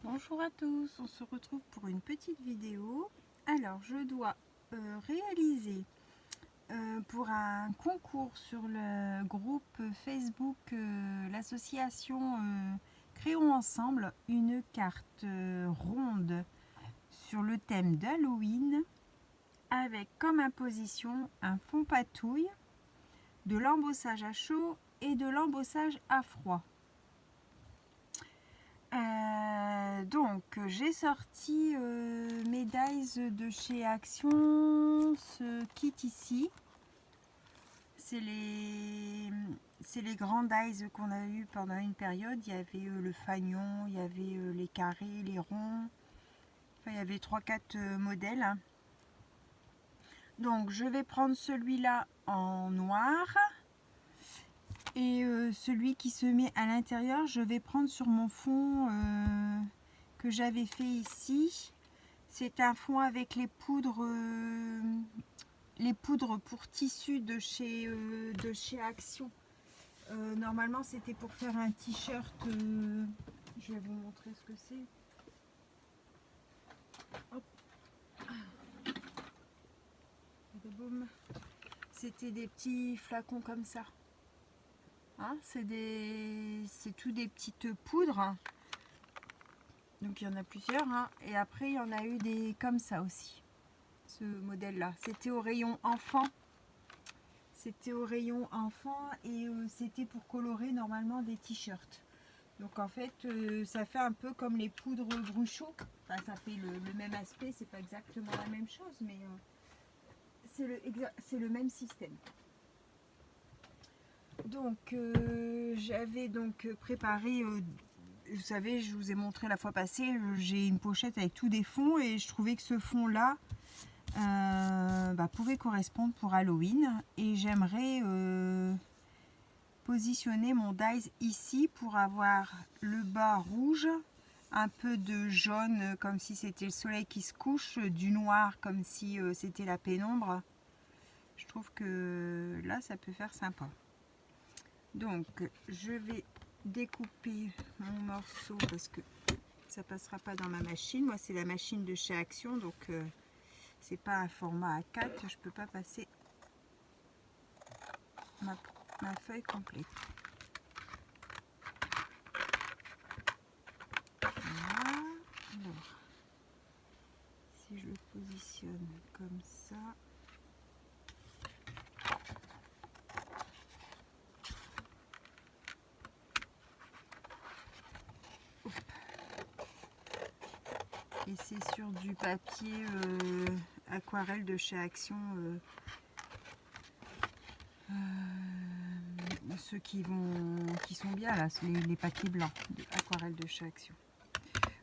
Bonjour à tous, on se retrouve pour une petite vidéo. Alors je dois réaliser pour un concours sur le groupe Facebook, l'association Créons Ensemble, une carte ronde sur le thème d'Halloween avec comme imposition un fond patouille, de l'embossage à chaud et de l'embossage à froid. Donc j'ai sorti mes dies de chez Action, ce kit ici, c'est les grands dies qu'on a eu pendant une période. Il y avait le fanion, il y avait les carrés, les ronds, enfin il y avait 3-4 modèles. Donc je vais prendre celui-là en noir. Et celui qui se met à l'intérieur, je vais prendre sur mon fond que j'avais fait ici. C'est un fond avec les poudres pour tissu de chez Action. Normalement, c'était pour faire un t-shirt. Je vais vous montrer ce que c'est. C'était des petits flacons comme ça. Hein, c'est tout des petites poudres, donc il y en a plusieurs, hein. Et après il y en a eu des comme ça aussi, ce modèle là, c'était au rayon enfant, et c'était pour colorer normalement des t-shirts. Donc en fait ça fait un peu comme les poudres Bruchot, enfin, ça fait le même aspect, c'est pas exactement la même chose, mais c'est le même système. Donc j'avais donc préparé, vous savez, je vous ai montré la fois passée, j'ai une pochette avec tous des fonds et je trouvais que ce fond là pouvait correspondre pour Halloween, et j'aimerais positionner mon dies ici pour avoir le bas rouge, un peu de jaune comme si c'était le soleil qui se couche, du noir comme si c'était la pénombre. Je trouve que là ça peut faire sympa. Donc je vais découper mon morceau parce que ça passera pas dans ma machine. Moi c'est la machine de chez Action, donc c'est pas un format A4, je peux pas passer ma feuille complète. Voilà. Alors, si je le positionne comme ça, et c'est sur du papier aquarelle de chez Action, ceux qui sont bien là, les papiers blancs aquarelle de chez Action.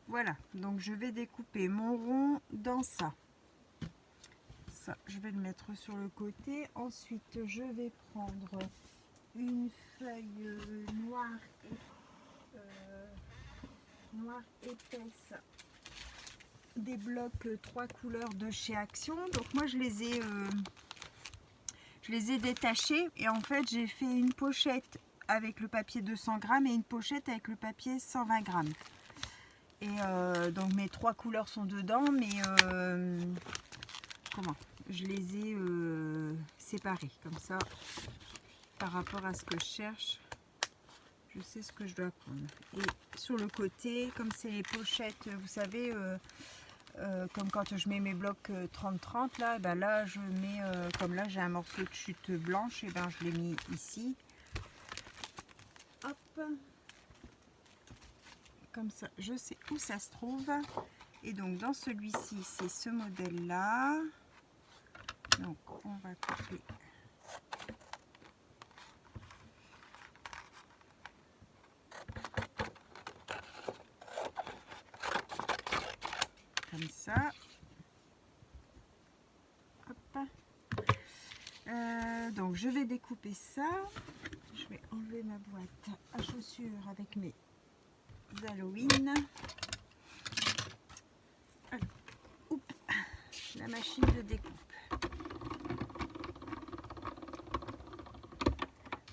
Voilà, donc je vais découper mon rond dans ça. Ça, je vais le mettre sur le côté. Ensuite, je vais prendre une feuille noire épaisse, des blocs 3 couleurs de chez Action. Donc moi je les ai détachés, et en fait j'ai fait une pochette avec le papier 200 grammes et une pochette avec le papier 120 grammes. Et donc mes 3 couleurs sont dedans, mais je les ai séparés comme ça par rapport à ce que je cherche. Je sais ce que je dois prendre. Et sur le côté, comme c'est les pochettes, vous savez, comme quand je mets mes blocs 30-30 là, ben là je mets, comme là j'ai un morceau de chute blanche, et ben je l'ai mis ici. Hop, comme ça je sais où ça se trouve. Et donc dans celui-ci c'est ce modèle là, donc on va couper comme ça. Hop. Donc je vais découper ça. Je vais enlever ma boîte à chaussures avec mes Halloween. Alors, oups, la machine de découpe.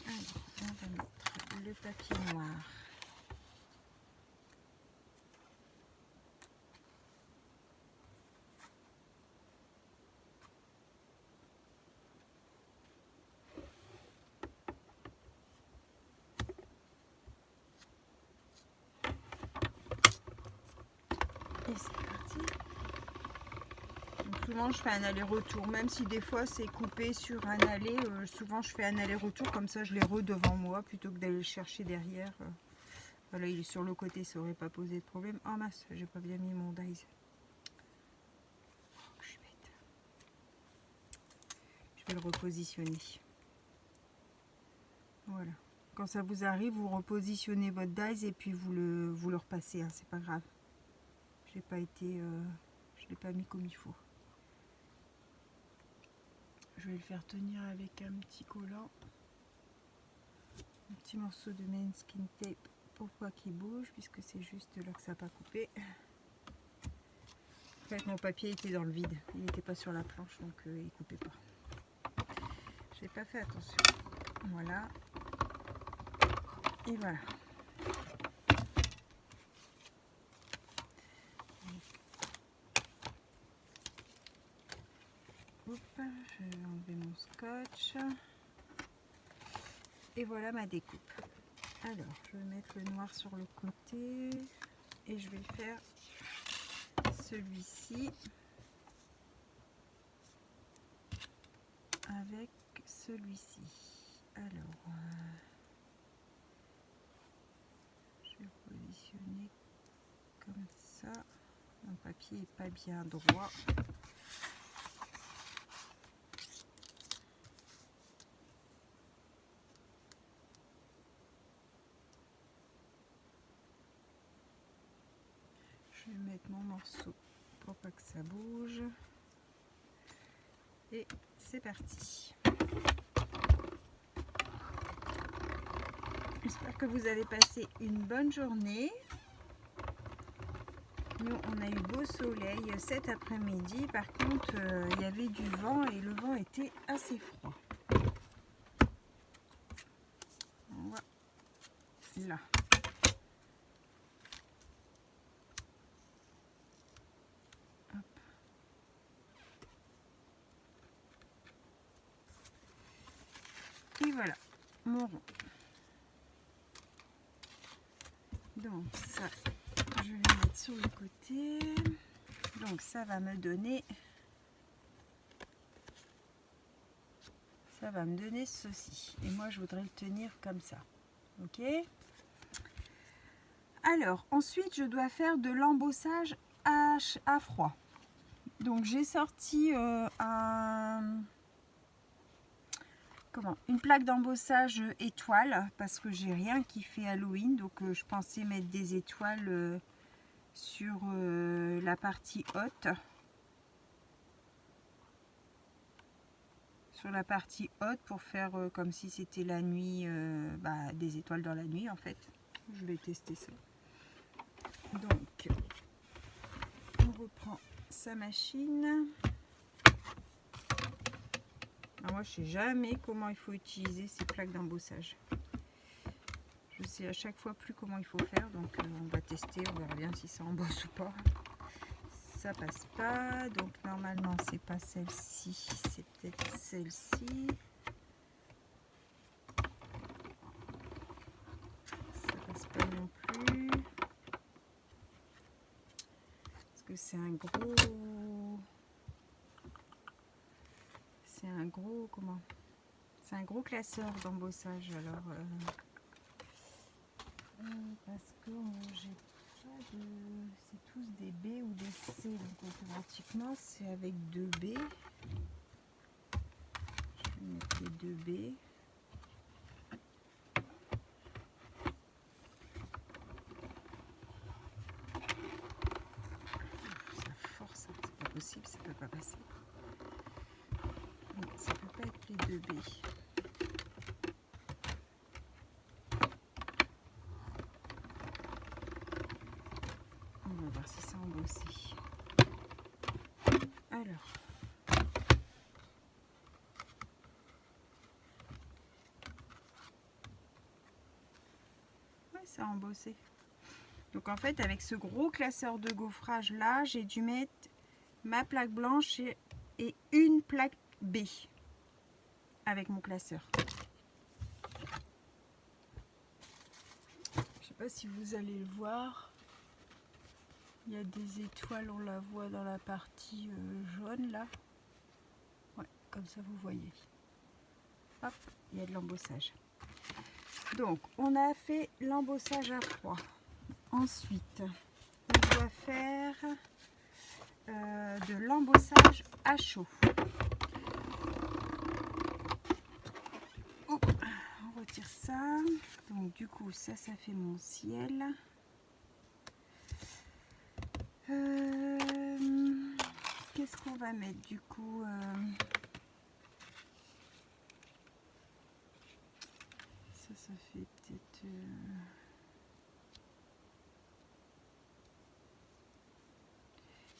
Alors, on va mettre le papier noir Et c'est parti. Donc souvent je fais un aller-retour, même si des fois c'est coupé sur un aller, souvent je fais un aller-retour, comme ça je les devant moi plutôt que d'aller le chercher derrière. Voilà, il est sur le côté, ça aurait pas posé de problème. Oh mince, j'ai pas bien mis mon dies. Oh, je suis bête. Je vais le repositionner. Voilà. Quand ça vous arrive, vous repositionnez votre dies et puis vous le repassez, hein, c'est pas grave. J'ai pas été, je l'ai pas mis comme il faut. Je vais le faire tenir avec un petit collant, un petit morceau de main skin tape pour pas qu'il bouge, puisque c'est juste là que ça n'a pas coupé. En fait, mon papier était dans le vide, il n'était pas sur la planche, donc il coupait pas. J'ai pas fait attention. Voilà. Et voilà. Hop, je vais enlever mon scotch. Et voilà ma découpe. Alors, je vais mettre le noir sur le côté et je vais faire celui-ci avec celui-ci. Alors, je vais positionner comme ça. Mon papier n'est pas bien droit. Je vais mettre mon morceau pour pas que ça bouge. Et c'est parti. J'espère que vous avez passé une bonne journée. Nous, on a eu beau soleil cet après-midi. Par contre, il y avait du vent et le vent était assez froid. Voilà. Hop. Et voilà, mon rond. Donc ça, je vais le mettre sur le côté. Donc ça va me donner, ceci. Et moi, je voudrais le tenir comme ça. Ok. Alors, ensuite, je dois faire de l'embossage à froid. Donc, j'ai sorti une plaque d'embossage étoile parce que j'ai rien qui fait Halloween. Donc, je pensais mettre des étoiles sur la partie haute. Sur la partie haute pour faire comme si c'était la nuit, des étoiles dans la nuit en fait. Je vais tester ça. Donc, on reprend sa machine. Alors moi, je sais jamais comment il faut utiliser ces plaques d'embossage. Je sais à chaque fois plus comment il faut faire, donc on va tester, on verra bien si ça embosse ou pas. Ça passe pas, donc normalement c'est pas celle-ci, c'est peut-être celle-ci. Ça passe pas non plus. Parce que c'est un gros classeur d'embossage. Alors parce que j'ai pas de, c'est tous des B ou des C, donc automatiquement c'est avec 2 B. Je vais mettre les 2 B. Ça force, hein. C'est pas possible, ça peut pas passer. Non, ça peut pas être les 2 B. On va voir si ça embossé. Alors. Ouais, ça a embossé. Donc en fait, avec ce gros classeur de gaufrage là, j'ai dû mettre ma plaque blanche et une plaque B avec mon classeur. Je sais pas si vous allez le voir. Il y a des étoiles, on la voit dans la partie jaune là. Ouais, comme ça vous voyez. Hop, il y a de l'embossage. Donc, on a fait l'embossage à froid. Ensuite, on doit faire de l'embossage à chaud. Oh, on retire ça. Donc, du coup, ça fait mon ciel. Qu'est-ce qu'on va mettre du coup ça fait peut-être...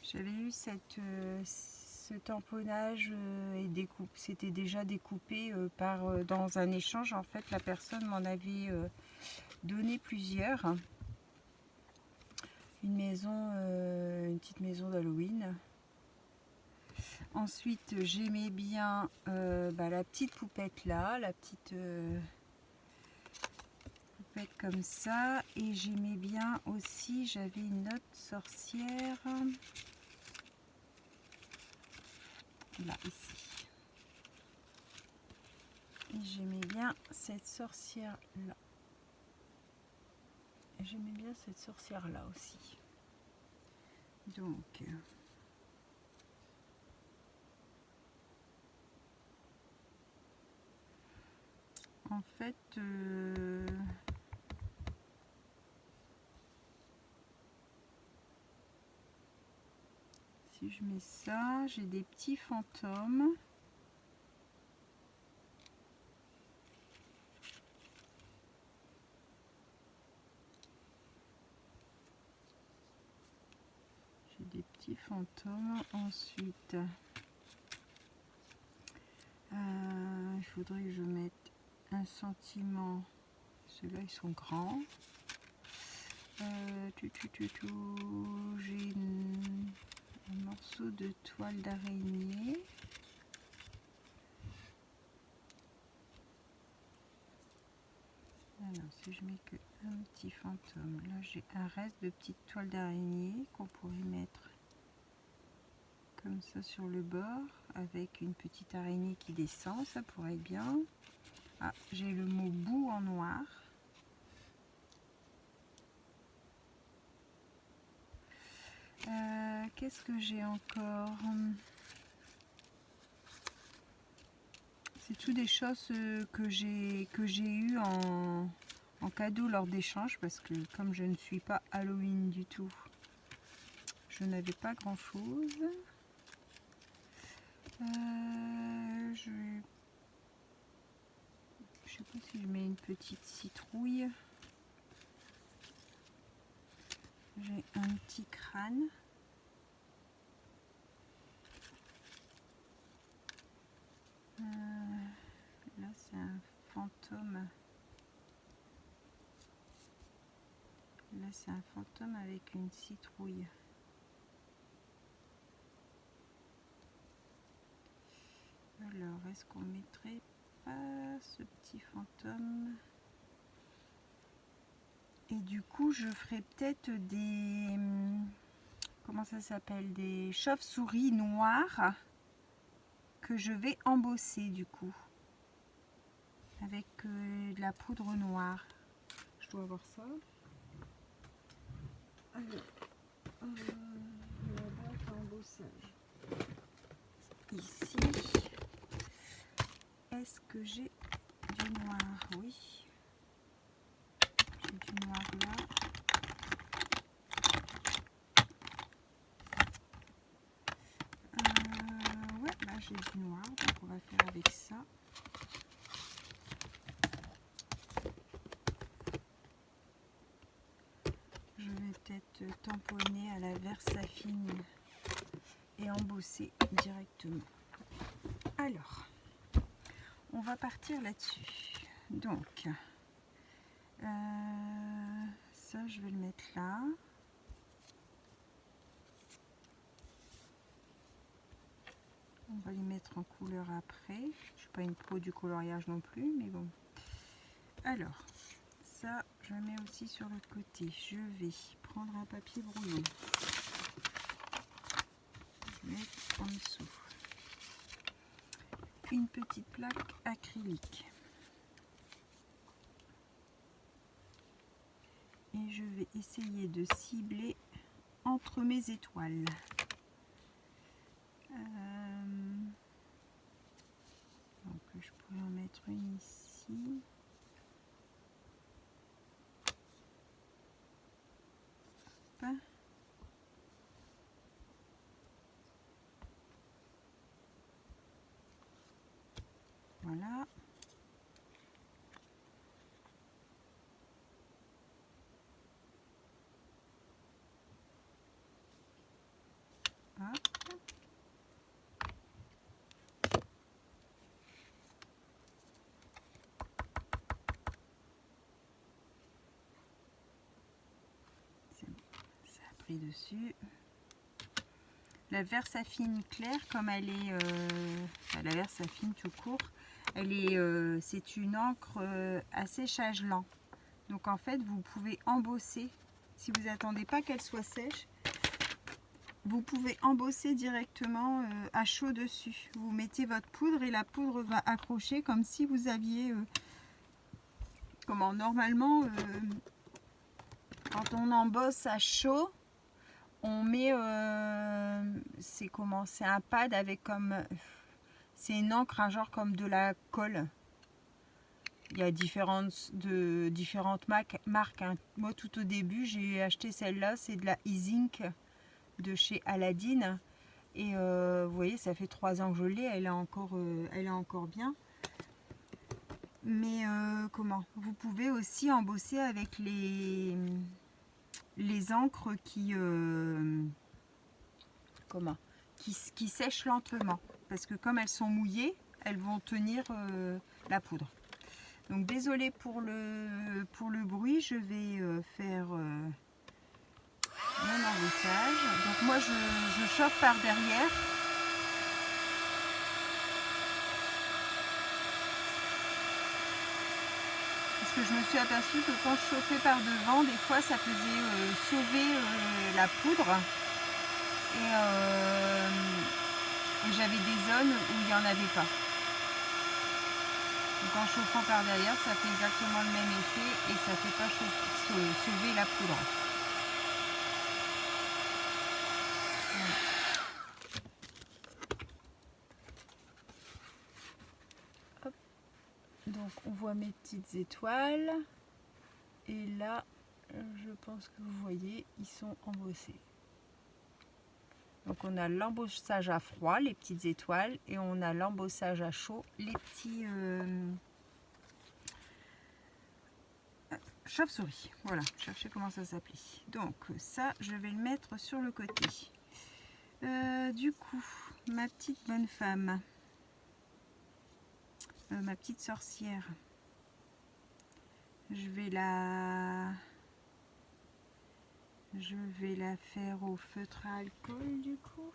J'avais eu ce tamponnage et découpe. C'était déjà découpé dans un échange. En fait, la personne m'en avait donné plusieurs. Une petite maison d'Halloween. Ensuite, j'aimais bien la petite poupette là, la petite poupette comme ça. Et j'aimais bien aussi, j'avais une autre sorcière. Là, ici. Et j'aimais bien cette sorcière là. J'aimais bien cette sorcière là aussi. Donc... en fait, si je mets ça, j'ai des petits fantômes. J'ai des petits fantômes. Ensuite, il faudrait que je mette un sentiment. Ceux-là, ils sont grands. J'ai un morceau de toile d'araignée. Alors, si je mets que un petit fantôme, là j'ai un reste de petite toile d'araignée qu'on pourrait mettre comme ça sur le bord avec une petite araignée qui descend, ça pourrait être bien. Ah, j'ai le mot boue en noir. Qu'est-ce que j'ai encore? C'est tout des choses que j'ai eu en cadeau lors d'échanges, parce que comme je ne suis pas Halloween du tout, je n'avais pas grand chose. Je sais pas si je mets une petite citrouille. J'ai un petit crâne. Là c'est un fantôme. Là c'est un fantôme avec une citrouille. Alors, est-ce qu'on mettrait pas ce petit fantôme? Et du coup, je ferai peut-être des... comment ça s'appelle? Des chauves-souris noires que je vais embosser du coup. Avec de la poudre noire. Je dois avoir ça. Alors, la boîte à embossage. Ici. Est-ce que j'ai du noir? Oui. J'ai du noir là. Ouais, là j'ai du noir, donc on va faire avec ça. Je vais peut-être tamponner à la Versafine et embosser directement. Alors, on va partir là-dessus. Donc, ça je vais le mettre là. On va les mettre en couleur après. Je ne suis pas une pro du coloriage non plus, mais bon. Alors, ça je mets aussi sur l'autre côté. Je vais prendre un papier brouillon. mettre en dessous une petite plaque acrylique. Et je vais essayer de cibler entre mes étoiles. Donc je pourrais en mettre une ici. Hop. Voilà. Hop. Ça a pris dessus. La Versafine claire, comme elle est, la Versafine tout court, elle est, c'est une encre à séchage lent. Donc en fait, vous pouvez embosser. Si vous n'attendez pas qu'elle soit sèche, vous pouvez embosser directement à chaud dessus. Vous mettez votre poudre et la poudre va accrocher comme si vous aviez, comment normalement, quand on embosse à chaud, on met, c'est un pad avec comme, c'est une encre, un genre comme de la colle. Il y a différentes marques. Hein. Moi, tout au début, j'ai acheté celle-là, c'est de la Easink de chez Aladdin. Et vous voyez, ça fait 3 ans que je l'ai, elle est encore bien. Mais comment? Vous pouvez aussi embosser avec les encres qui sèchent lentement. Parce que comme elles sont mouillées, elles vont tenir la poudre. Donc désolé pour le bruit, je vais faire mon embossage. Donc moi je chauffe par derrière. Parce que je me suis aperçue que quand je chauffais par devant, des fois ça faisait sauver la poudre. Et j'avais des zones où il n'y en avait pas. Donc en chauffant par derrière, ça fait exactement le même effet et ça ne fait pas sauver la poudre. Voilà. Hop. Donc on voit mes petites étoiles. Et là, je pense que vous voyez, ils sont embossés. Donc on a l'embossage à froid, les petites étoiles, et on a l'embossage à chaud, les petits chauves-souris. Voilà, cherchez comment ça s'appelait. Donc ça, je vais le mettre sur le côté. Du coup, ma petite bonne femme, ma petite sorcière, je vais la faire au feutre à alcool du coup.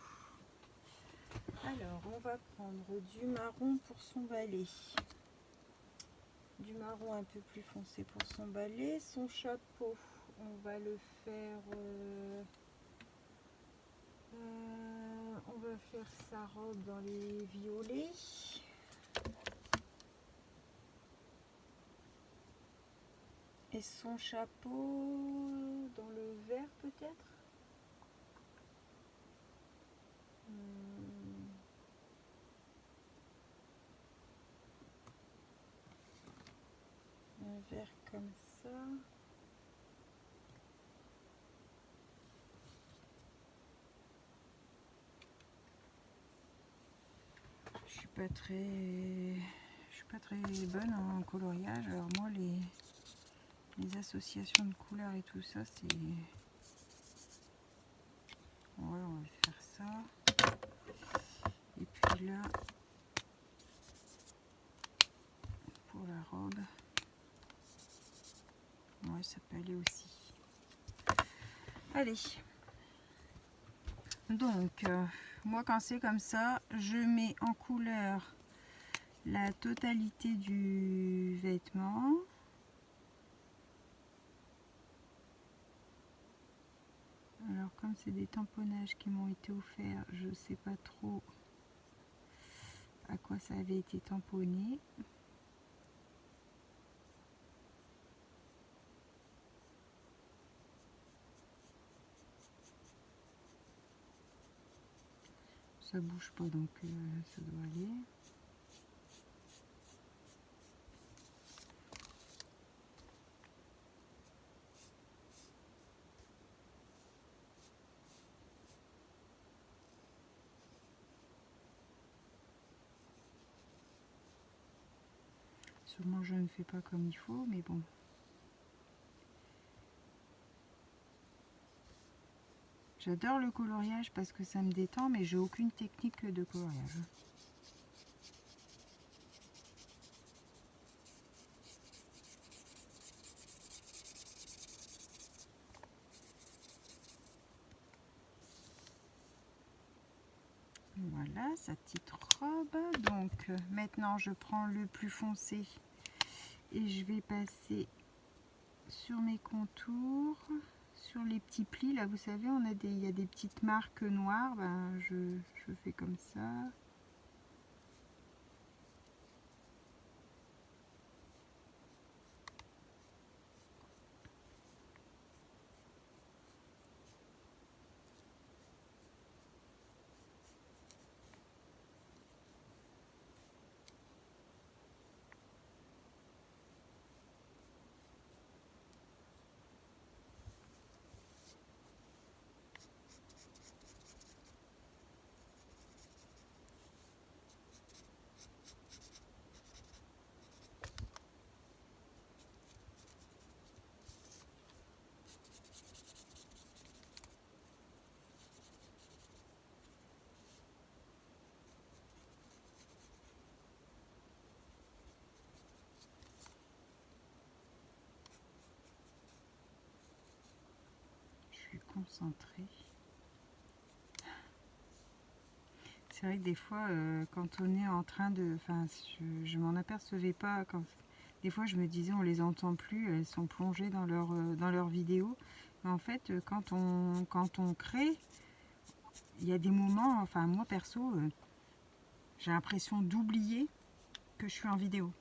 Alors, on va prendre du marron pour son balai. Du marron un peu plus foncé pour son balai. Son chapeau, on va le faire... on va faire sa robe dans les violets. Et son chapeau dans le vert peut-être. Un vert comme ça. Je suis pas très bonne en coloriage. Alors moi les associations de couleurs et tout ça, c'est... Ouais, on va faire ça. Et puis là, pour la robe, ouais, ça peut aller aussi. Allez. Donc, moi quand c'est comme ça, je mets en couleur la totalité du vêtement. Alors Alors comme c'est des tamponnages qui m'ont été offerts, je ne sais pas trop à quoi ça avait été tamponné. Ça bouge pas, donc ça doit aller. Sûrement je ne fais pas comme il faut, mais bon. J'adore le coloriage parce que ça me détend, mais j'ai aucune technique de coloriage. Voilà sa petite robe. Donc maintenant je prends le plus foncé et je vais passer sur mes contours, sur les petits plis. Là vous savez, il y a des petites marques noires. Ben, je fais comme ça. Concentré. C'est vrai que des fois, quand on est en train de... Enfin, je m'en apercevais pas. Des fois, je me disais, on les entend plus, elles sont plongées dans leur vidéo. Mais en fait, quand on crée, il y a des moments, enfin, moi perso, j'ai l'impression d'oublier que je suis en vidéo.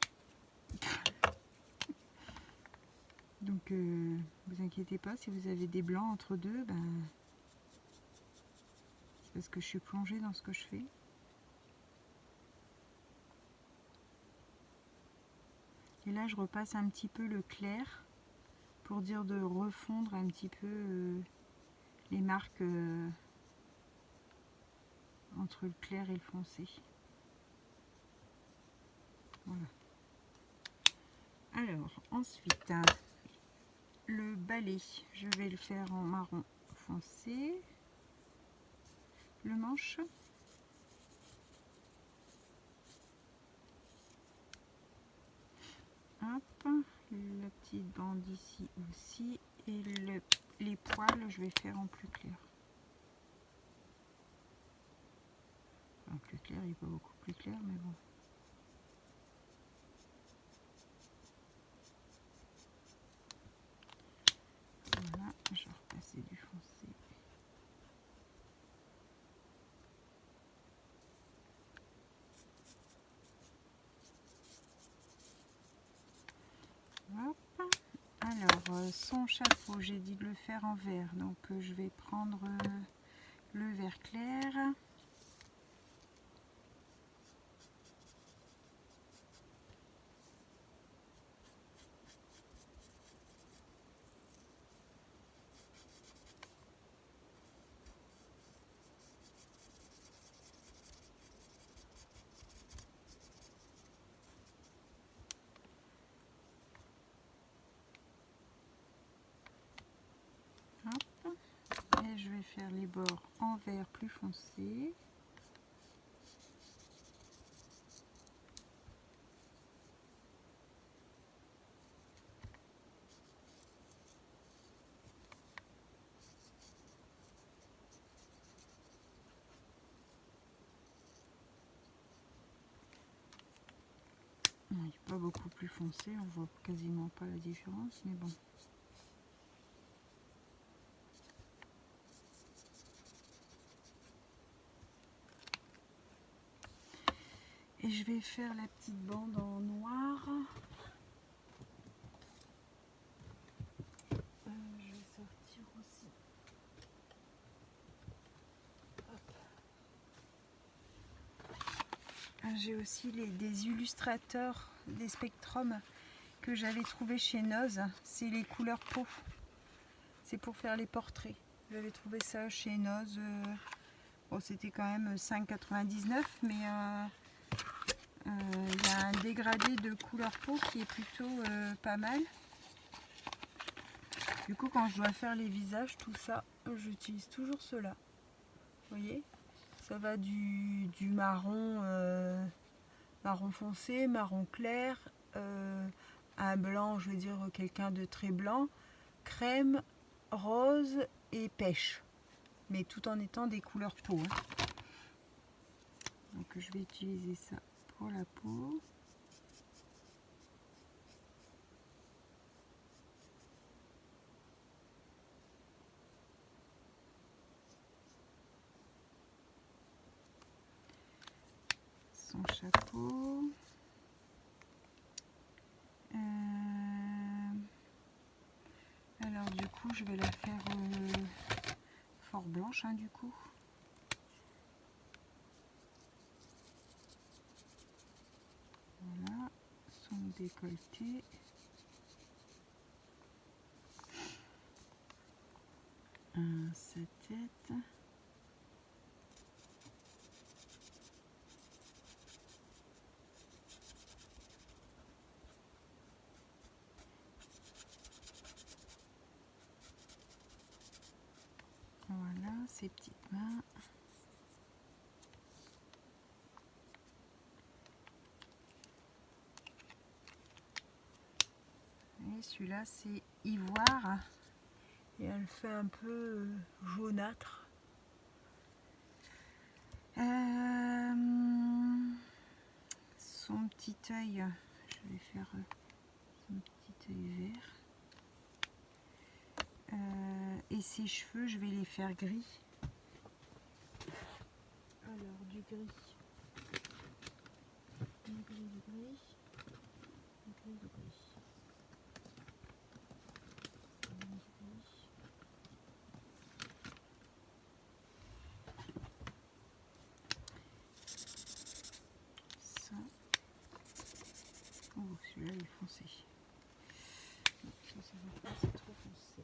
Donc, vous inquiétez pas, si vous avez des blancs entre deux, ben, c'est parce que je suis plongée dans ce que je fais. Et là, je repasse un petit peu le clair pour dire de refondre un petit peu les marques entre le clair et le foncé. Voilà. Alors, ensuite, le balai, je vais le faire en marron foncé. Le manche. Hop, la petite bande ici aussi. Et les poils, je vais faire en plus clair. En plus clair, il n'est pas beaucoup plus clair, mais bon. Voilà, je vais repasser du foncé. Hop. Alors, son chapeau, j'ai dit de le faire en vert, donc je vais prendre le vert clair. Hop. Et je vais faire les bords en vert plus foncé. Il n'est pas beaucoup plus foncé, on voit quasiment pas la différence, mais bon. Et je vais faire la petite bande en noir. Je vais sortir aussi. J'ai aussi des illustrateurs, des spectrums que j'avais trouvé chez Noz. C'est les couleurs peau. C'est pour faire les portraits. J'avais trouvé ça chez Noz. Bon, c'était quand même 5,99, mais il y a un dégradé de couleur peau qui est plutôt pas mal. Du coup, quand je dois faire les visages, tout ça, j'utilise toujours cela. Vous voyez, ça va du marron, marron foncé, marron clair, un blanc, je veux dire quelqu'un de très blanc, crème, rose et pêche. Mais tout en étant des couleurs peau. Hein. Donc je vais utiliser ça pour la peau. Son chapeau. Alors du coup je vais la faire fort blanche hein, du coup. Voilà, son décolleté. Sa tête. Voilà, ses petites mains. Et celui-là, c'est ivoire. Et elle fait un peu jaunâtre. Son petit œil, je vais faire son petit œil vert. Et ses cheveux, je vais les faire gris. Alors, du gris. Du gris, du gris. Du gris, du gris. Ça. Oh, celui-là il est foncé. Non, ça va pas, c'est trop foncé.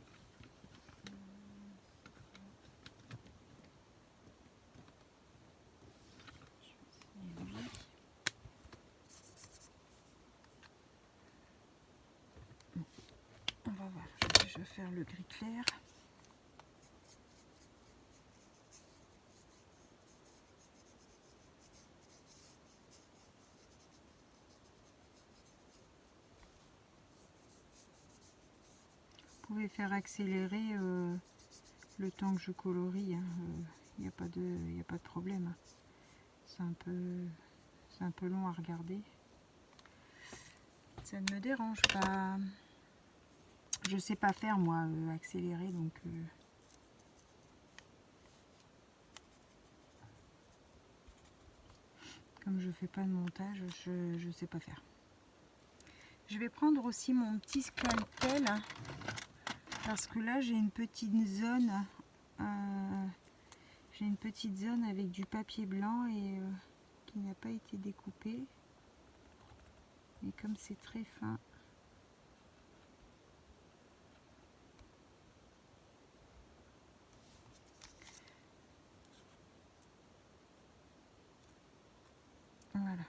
Je vais essayer lui. Bon, on va voir. Je vais faire le gris clair. Vous pouvez faire accélérer le temps que je colorie, il n'y a pas de problème. C'est un peu long à regarder. Ça ne me dérange pas. Je sais pas faire moi accélérer, donc comme je fais pas de montage, je sais pas faire. Je vais prendre aussi mon petit scalpel. Parce que là j'ai une petite zone avec du papier blanc et qui n'a pas été découpé, et comme c'est très fin, voilà,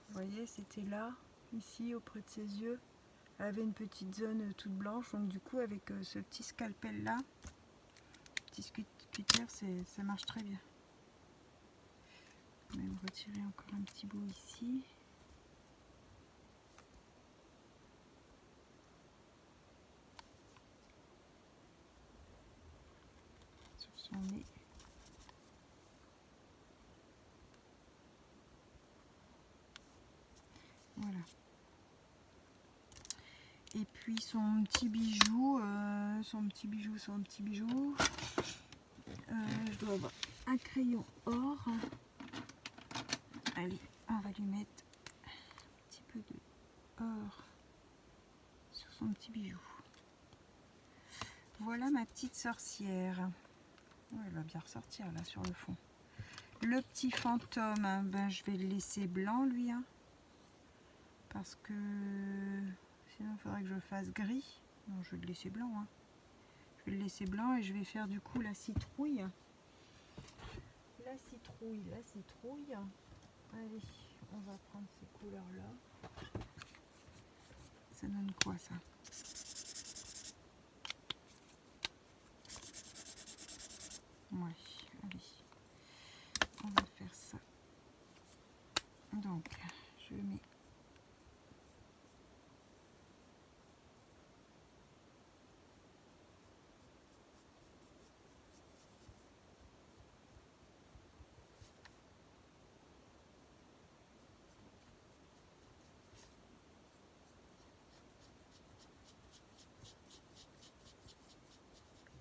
vous voyez, c'était là, ici auprès de ses yeux. Elle avait une petite zone toute blanche, donc du coup avec ce petit scalpel là, petit cutter, ça marche très bien. Je vais même retirer encore un petit bout ici. Sur son nez. Voilà. Et puis son petit bijou, Je dois avoir un crayon or. Allez, on va lui mettre un petit peu de or sur son petit bijou. Voilà ma petite sorcière. Oh, elle va bien ressortir là sur le fond. Le petit fantôme, hein, ben, je vais le laisser blanc lui. Hein, parce que sinon il faudrait que je le fasse gris. Non, je vais le laisser blanc. Hein. Je vais le laisser blanc et je vais faire du coup la citrouille. La citrouille, la citrouille. Allez, on va prendre ces couleurs-là. Ça donne quoi ça? Ouais, allez. On va faire ça. Donc, je mets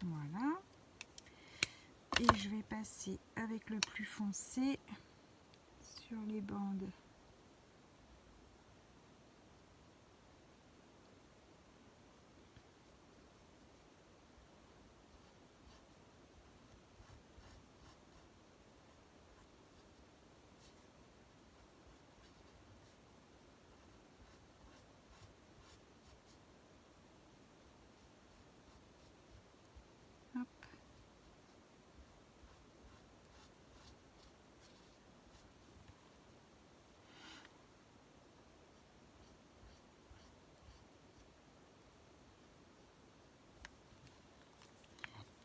voilà. Et je vais passer avec le plus foncé sur les bandes. Hop.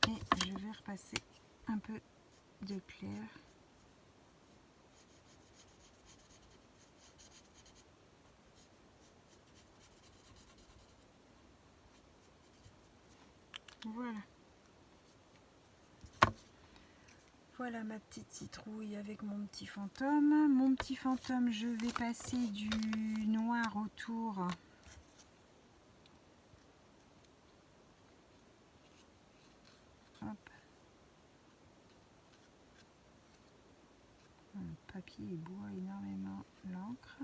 Et je vais repasser un peu de clair. Voilà. Voilà ma petite citrouille avec mon petit fantôme. Mon petit fantôme, je vais passer du noir autour. Hop. Le papier boit énormément l'encre.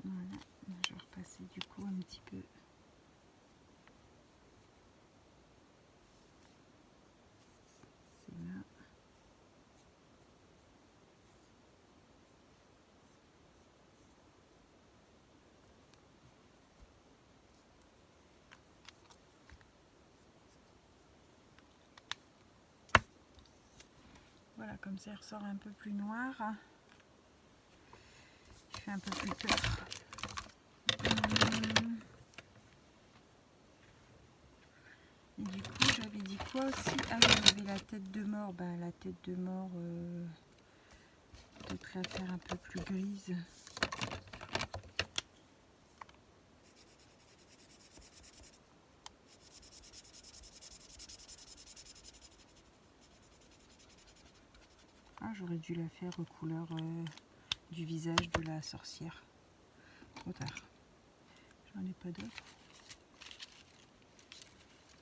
Voilà, je vais repasser du coup un petit peu. C'est là. Voilà, comme ça il ressort un peu plus noir. Il fait un peu plus peur. Et du coup, j'avais dit quoi aussi? Ah oui, il y avait la tête de mort. Ben, la tête de mort, peut-être la faire un peu plus grise. Ah, j'aurais dû la faire aux couleurs du visage de la sorcière. Trop tard. J'en ai pas d'autres.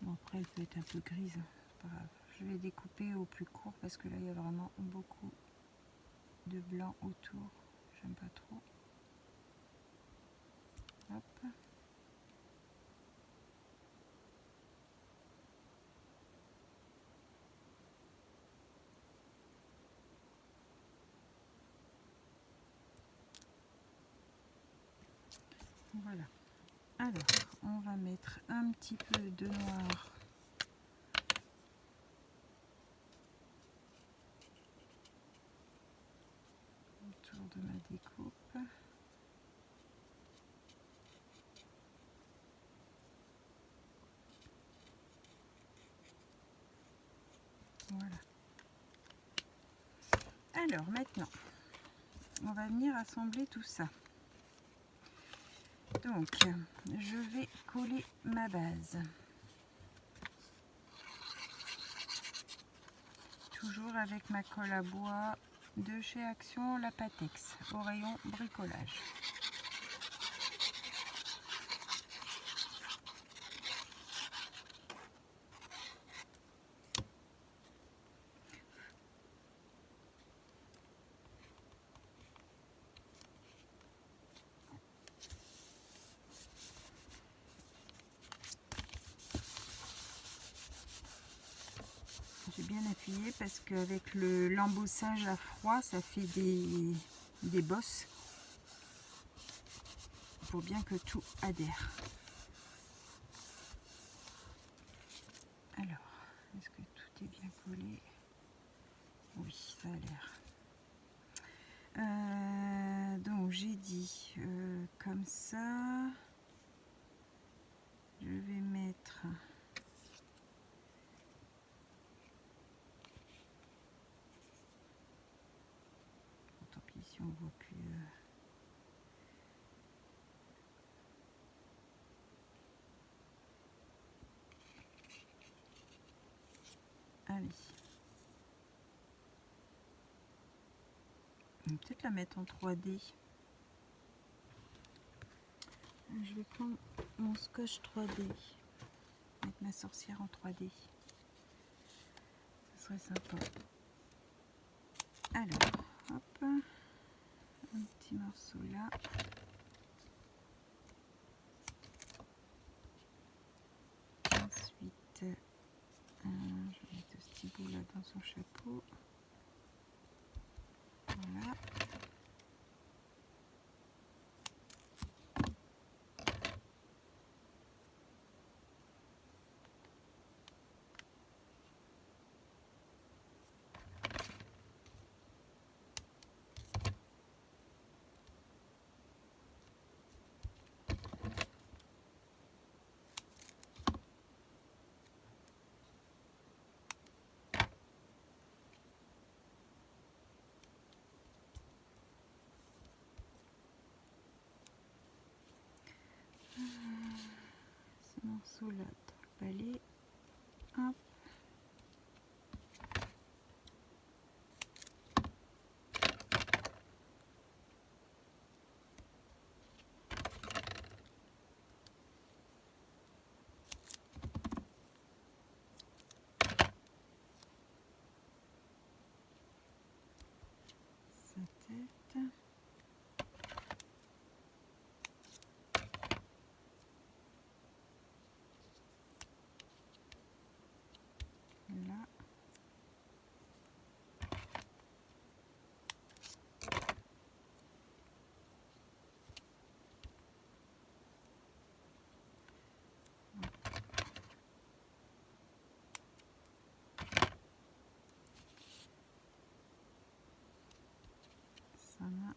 Bon, après, elle peut être un peu grise. C'est pas grave. Je vais découper au plus court parce que là, il y a vraiment beaucoup de blanc autour. J'aime pas trop. Hop. Voilà. Alors, on va mettre un petit peu de noir autour de ma découpe. Voilà. Alors maintenant, on va venir assembler tout ça. Donc, je vais coller ma base. Toujours avec ma colle à bois de chez Action, la Patex, au rayon bricolage. J'ai bien appuyé parce qu'avec l'embossage à froid, ça fait des bosses pour bien que tout adhère. Alors, est-ce que tout est bien collé? Oui, ça a l'air. Donc j'ai dit comme ça, je vais mettre tant pis si on voit plus. Allez. On va peut-être la mettre en 3D. Je vais prendre mon scotch 3D. Mettre ma sorcière en 3D. Ce serait sympa. Alors, hop. Un petit morceau là. Ensuite, je vais mettre ce petit bout là dans son chapeau. Voilà. Ce morceau là dans le balai. Hop. Sa tête. Là. Ça va.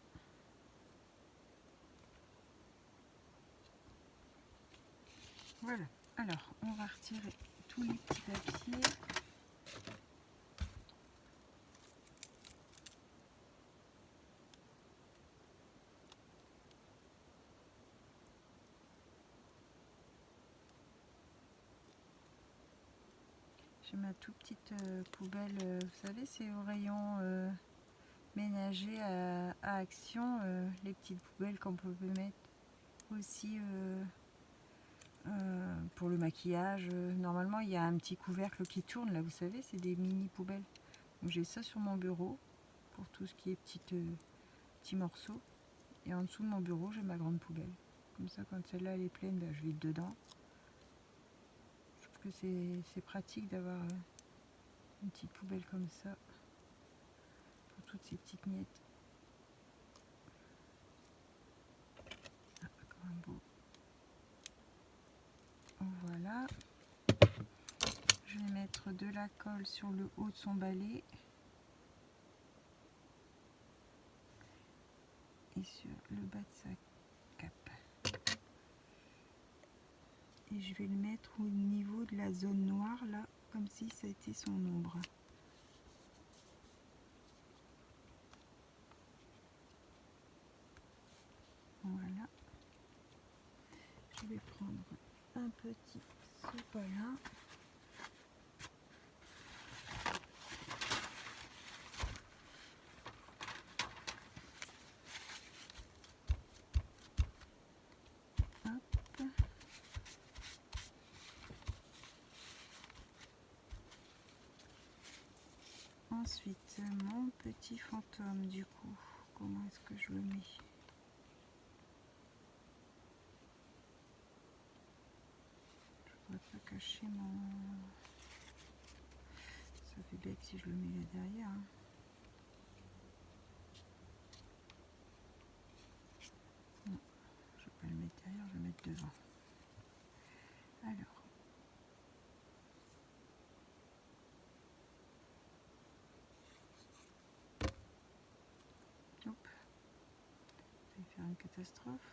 Voilà. Alors, on va retirer tous les petits papiers. J'ai ma toute petite poubelle, vous savez, c'est au rayon ménager à Action, les petites poubelles qu'on peut mettre aussi pour le maquillage. Normalement, il y a un petit couvercle qui tourne, là, vous savez, c'est des mini poubelles. Donc j'ai ça sur mon bureau pour tout ce qui est petits morceaux. Et en dessous de mon bureau, j'ai ma grande poubelle. Comme ça, quand celle-là elle est pleine, ben, je vide dedans. Je trouve que c'est pratique d'avoir une petite poubelle comme ça pour toutes ces petites miettes. Ah, comme un beau. Voilà. Je vais mettre de la colle sur le haut de son balai et sur le bas de sa cape. Et je vais le mettre au niveau de la zone noire là, comme si ça était son ombre. je vais prendre un petit sopalin. Hop. Ensuite, mon petit fantôme, du coup, comment est-ce que je le mets? Je ne voudrais pas cacher mon... Ça fait bête si je le mets là derrière. Hein. Non, je ne vais pas le mettre derrière, je vais le mettre devant. Alors. Hop. Je vais faire une catastrophe.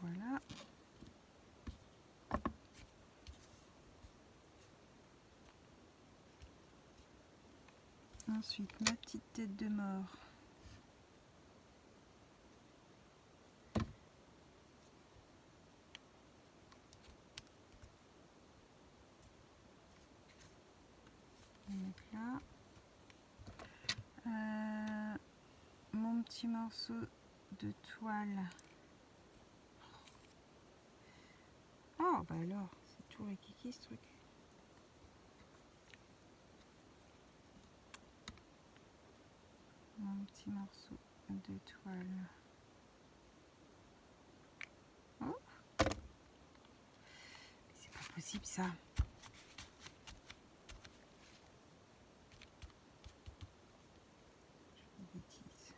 Voilà. Ensuite, ma petite tête de mort. Je vais mettre là. Mon petit morceau de toile. Oh, bah alors, c'est tout rikiki ce truc. Mon petit morceau de toile. Oh, c'est pas possible ça. Je fais des bêtises.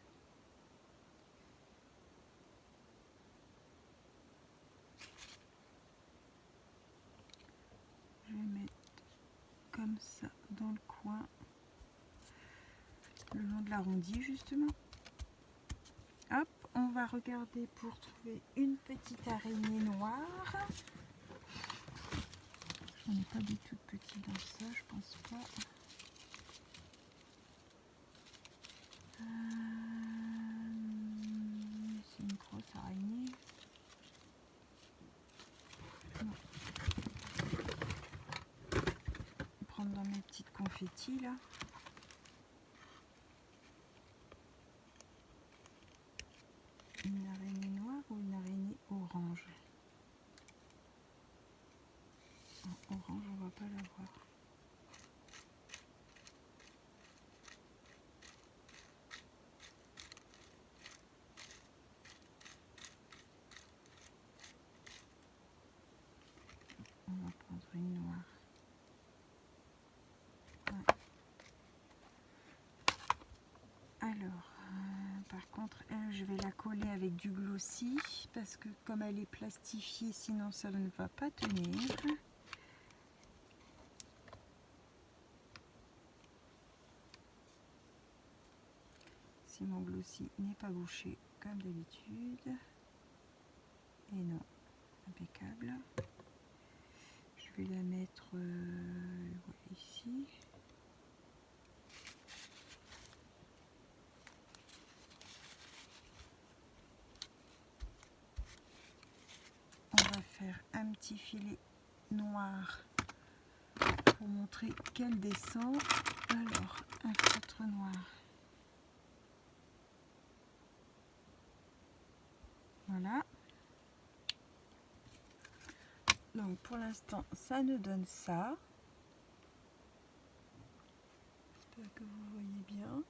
Je vais mettre comme ça dans le coin, le long de l'arrondi justement. Hop, on va regarder pour trouver une petite araignée noire. J'en ai pas des toutes petites dans ça, je pense pas. C'est une grosse araignée. Non. Je vais prendre dans mes petites confettis là. Une araignée noire ou une araignée orange? En orange, on va pas la voir. On va prendre une noire. Ouais. Alors, par contre, elle, je vais la coller avec du glossy parce que comme elle est plastifiée, sinon ça ne va pas tenir. Si mon glossy n'est pas bouché comme d'habitude. Et non, impeccable. Je vais la mettre ici. On va faire un petit filet noir pour montrer qu'elle descend. Alors, un feutre noir. Voilà. Donc pour l'instant, ça nous donne ça. J'espère que vous voyez bien.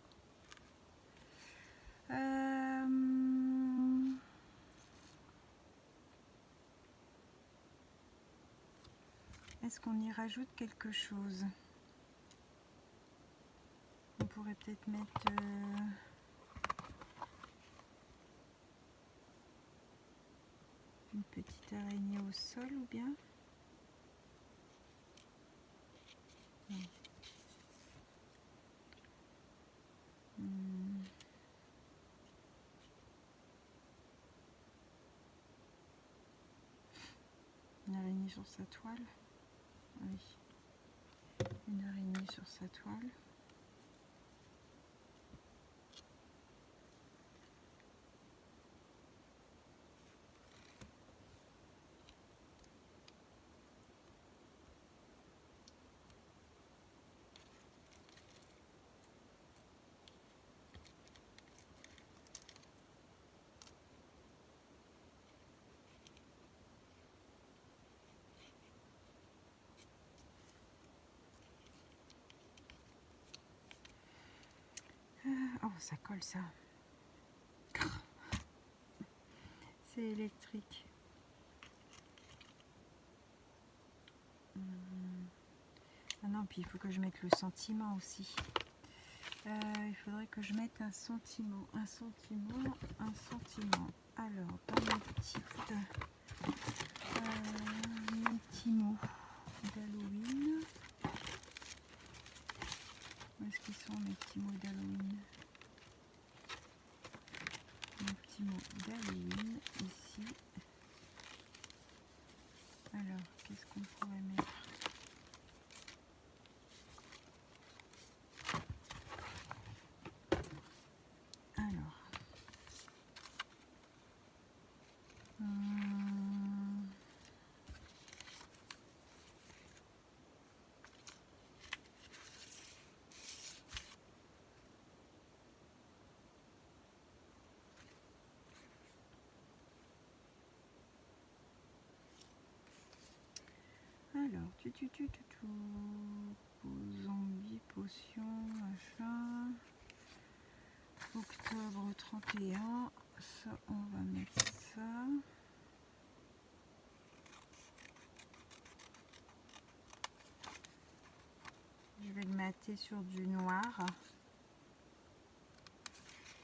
Est-ce qu'on y rajoute quelque chose? On pourrait peut-être mettre une petite araignée au sol ou bien? Non. Une araignée sur sa toile? Oui. une araignée sur sa toile. Oh, ça colle ça. C'est électrique. Ah non, puis il faut que je mette le sentiment aussi. Il faudrait que je mette un sentiment. Alors, dans mes petites, mes petits mots d'Halloween. Où est-ce qu'ils sont mes petits mots d'Halloween? Mes petits mots d'Halloween, ici. Alors, qu'est-ce qu'on pourrait mettre? Alors. Alors, zombie, potion, machin. Octobre 31, ça, on va mettre ça. Je vais le mater sur du noir.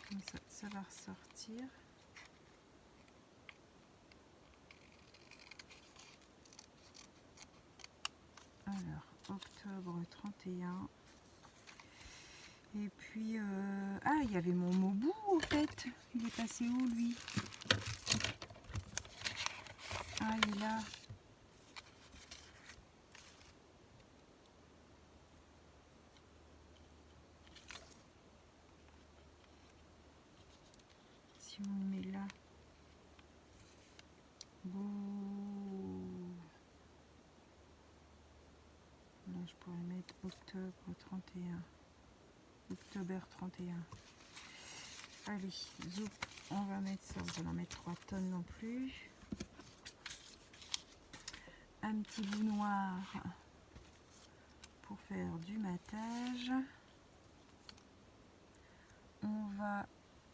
Comme ça va ressortir. Alors, octobre 31. Et puis, ah, il y avait mon Mobu, en fait. Il est passé où, lui? Ah, il est là. Si on le met là. Bon. Là, je pourrais mettre octobre 31. Octobre 31. Allez, zoup, on va mettre ça. On va en mettre 3 tonnes non plus. Un petit bout noir pour faire du matage. On va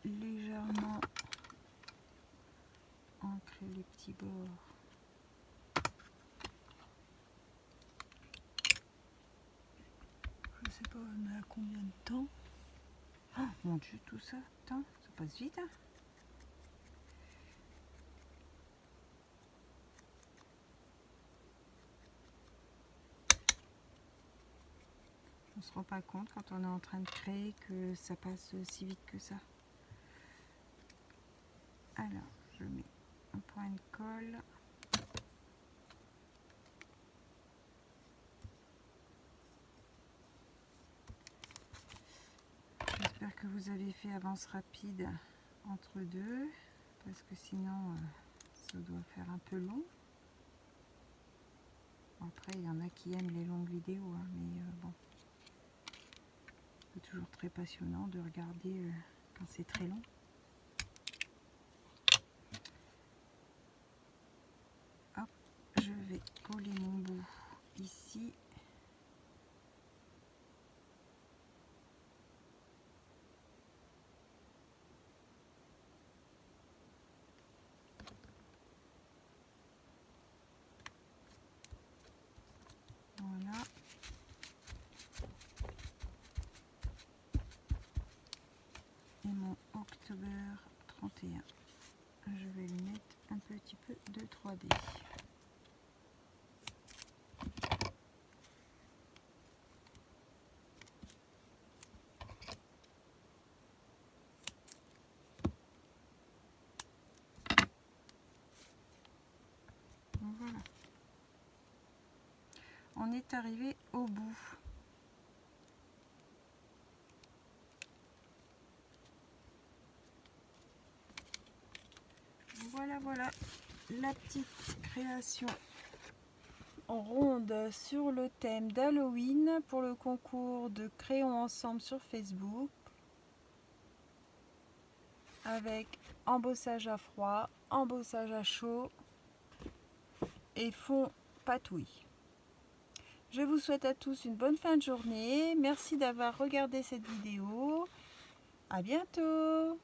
légèrement ancrer les petits bords. Je sais pas, on a combien de temps? Oh mon dieu, tout ça, putain, ça passe vite, hein. On se rend pas compte quand on est en train de créer que ça passe si vite que ça. Alors, je mets un point de colle. J'espère que vous avez fait avance rapide entre deux, parce que sinon ça doit faire un peu long. Après, il y en a qui aiment les longues vidéos, hein, mais bon, c'est toujours très passionnant de regarder quand c'est très long. Hop, je vais coller mon bout ici. Voilà. Et mon October 31. Je vais lui mettre un petit peu de 3D. Voilà. On est arrivé au bout. Voilà la petite création ronde sur le thème d'Halloween pour le concours de Créons Ensemble sur Facebook, avec embossage à froid, embossage à chaud et fond patouille. Je vous souhaite à tous une bonne fin de journée. Merci d'avoir regardé cette vidéo. À bientôt.